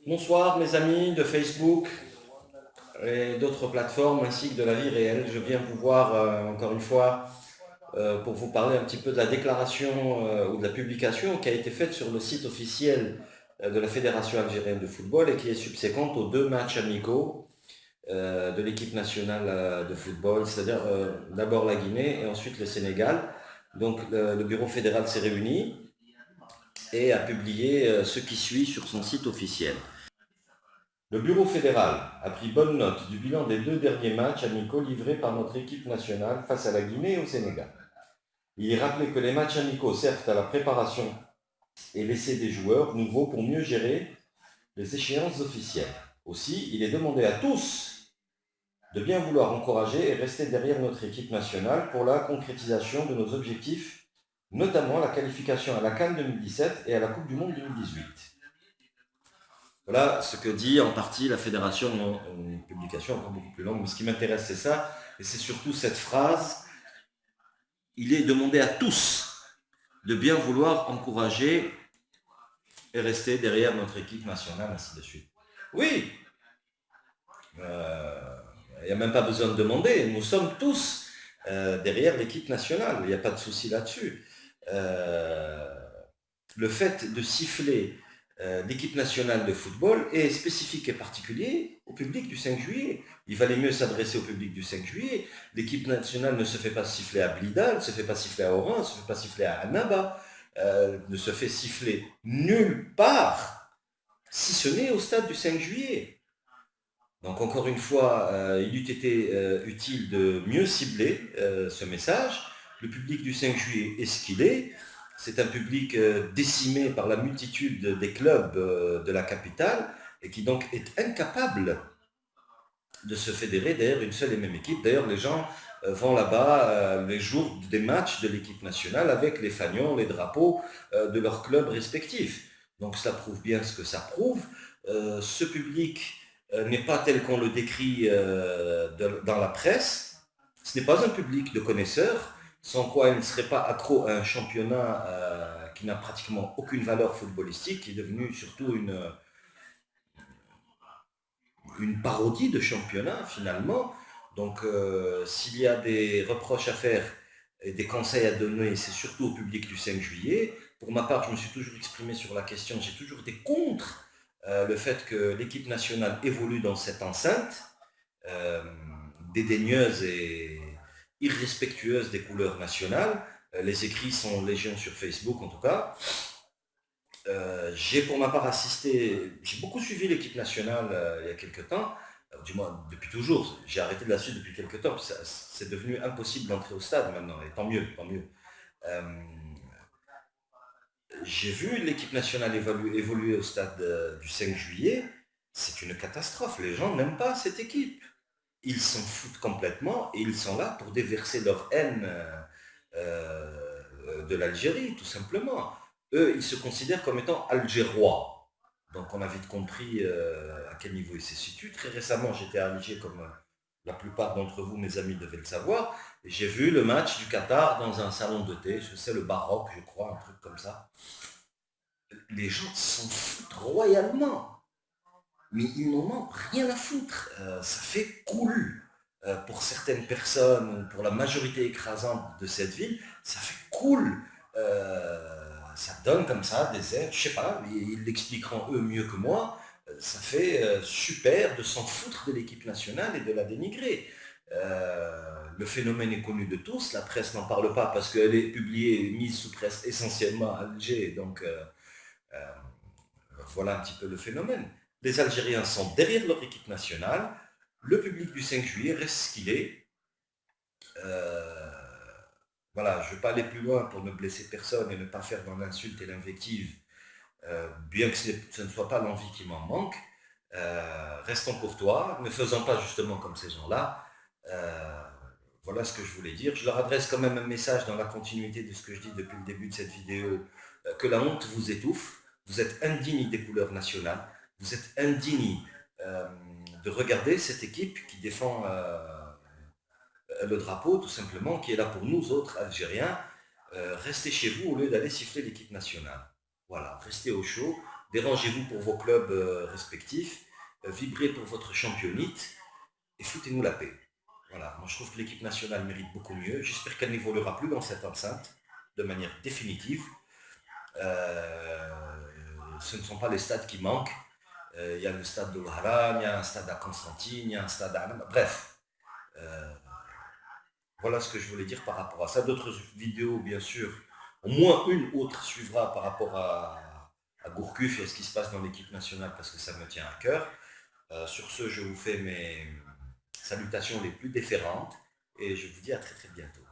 Bonsoir mes amis de Facebook et d'autres plateformes ainsi que de la vie réelle. Je viens vous voir encore une fois pour vous parler un petit peu de la déclaration ou de la publication qui a été faite sur le site officiel de la Fédération algérienne de football et qui est subséquente aux deux matchs amicaux de l'équipe nationale de football, c'est-à-dire d'abord la Guinée et ensuite le Sénégal. Donc le bureau fédéral s'est réuni et a publié ce qui suit sur son site officiel. Le bureau fédéral a pris bonne note du bilan des deux derniers matchs amicaux livrés par notre équipe nationale face à la Guinée et au Sénégal. Il est rappelé que les matchs amicaux servent à la préparation et l'essai des joueurs nouveaux pour mieux gérer les échéances officielles. Aussi, il est demandé à tous de bien vouloir encourager et rester derrière notre équipe nationale pour la concrétisation de nos objectifs, notamment la qualification à la CAN 2017 et à la Coupe du Monde 2018. Voilà ce que dit en partie la fédération, une publication encore beaucoup plus longue, mais ce qui m'intéresse c'est ça, et c'est surtout cette phrase, il est demandé à tous de bien vouloir encourager et rester derrière notre équipe nationale, ainsi de suite. Oui, il n'y a même pas besoin de demander, nous sommes tous derrière l'équipe nationale, il n'y a pas de souci là-dessus. Le fait de siffler l'équipe nationale de football est spécifique et particulier au public du 5 juillet. Il valait mieux s'adresser au public du 5 juillet. L'équipe nationale ne se fait pas siffler à Blida, ne se fait pas siffler à Oran, ne se fait pas siffler à Annaba, ne se fait siffler nulle part, si ce n'est au stade du 5 juillet. Donc encore une fois, il eût été utile de mieux cibler ce message. Le public du 5 juillet est ce qu'il est. C'est un public décimé par la multitude des clubs de la capitale et qui donc est incapable de se fédérer derrière une seule et même équipe. D'ailleurs, les gens vont là-bas les jours des matchs de l'équipe nationale avec les fanions, les drapeaux de leurs clubs respectifs. Donc ça prouve bien ce que ça prouve. Ce public n'est pas tel qu'on le décrit dans la presse. Ce n'est pas un public de connaisseurs, sans quoi il ne serait pas accro à un championnat qui n'a pratiquement aucune valeur footballistique, qui est devenu surtout une parodie de championnat finalement. Donc s'il y a des reproches à faire et des conseils à donner, c'est surtout au public du 5 juillet. Pour ma part, je me suis toujours exprimé sur la question, j'ai toujours été contre le fait que l'équipe nationale évolue dans cette enceinte, euh, dédaigneuse et irrespectueuse des couleurs nationales. Les écrits sont légion sur Facebook en tout cas. J'ai pour ma part assisté, j'ai beaucoup suivi l'équipe nationale il y a quelques temps, du moins depuis toujours. J'ai arrêté de la suivre depuis quelques temps, c'est devenu impossible d'entrer au stade maintenant, et tant mieux, tant mieux. Euh, j'ai vu l'équipe nationale évoluer au stade du 5 juillet, c'est une catastrophe, les gens n'aiment pas cette équipe. Ils s'en foutent complètement et ils sont là pour déverser leur haine de l'Algérie, tout simplement. Eux, ils se considèrent comme étant algérois. Donc on a vite compris à quel niveau ils se situent. Très récemment, j'étais à Alger, comme la plupart d'entre vous, mes amis, devaient le savoir. Et j'ai vu le match du Qatar dans un salon de thé, je sais, le Baroque, je crois, un truc comme ça. Les gens s'en foutent royalement, mais ils n'en ont rien à foutre. Ça fait cool pour certaines personnes, ou pour la majorité écrasante de cette ville, ça fait cool. Ça donne comme ça des airs, je sais pas, ils l'expliqueront eux mieux que moi. Ça fait super de s'en foutre de l'équipe nationale et de la dénigrer. Le phénomène est connu de tous, la presse n'en parle pas parce qu'elle est publiée, mise sous presse essentiellement à Alger, donc euh, voilà un petit peu le phénomène. Les Algériens sont derrière leur équipe nationale, le public du 5 juillet reste ce qu'il est. Euh, voilà, je ne vais pas aller plus loin pour ne blesser personne et ne pas faire dans l'insulte et l'invective, bien que ce ne soit pas l'envie qui m'en manque. Restons courtois, ne faisons pas justement comme ces gens-là. Euh, voilà ce que je voulais dire. Je leur adresse quand même un message dans la continuité de ce que je dis depuis le début de cette vidéo, que la honte vous étouffe, vous êtes indigne des couleurs nationales, vous êtes indigne euh, de regarder cette équipe qui défend le drapeau, tout simplement, qui est là pour nous autres Algériens. Restez chez vous au lieu d'aller siffler l'équipe nationale. Voilà, restez au chaud, dérangez-vous pour vos clubs respectifs, vibrez pour votre championnite et foutez-nous la paix. Voilà, moi je trouve que l'équipe nationale mérite beaucoup mieux. J'espère qu'elle n'évoluera plus dans cette enceinte de manière définitive. Euh, Ce ne sont pas les stades qui manquent. Il y a le stade de Wahran, il y a un stade à Constantine, il y a un stade à... Bref, euh, voilà ce que je voulais dire par rapport à ça. D'autres vidéos, bien sûr, au moins une autre suivra par rapport à Gourcuff et à ce qui se passe dans l'équipe nationale parce que ça me tient à cœur. Sur ce, je vous fais mes salutations les plus déférentes et je vous dis à très très bientôt.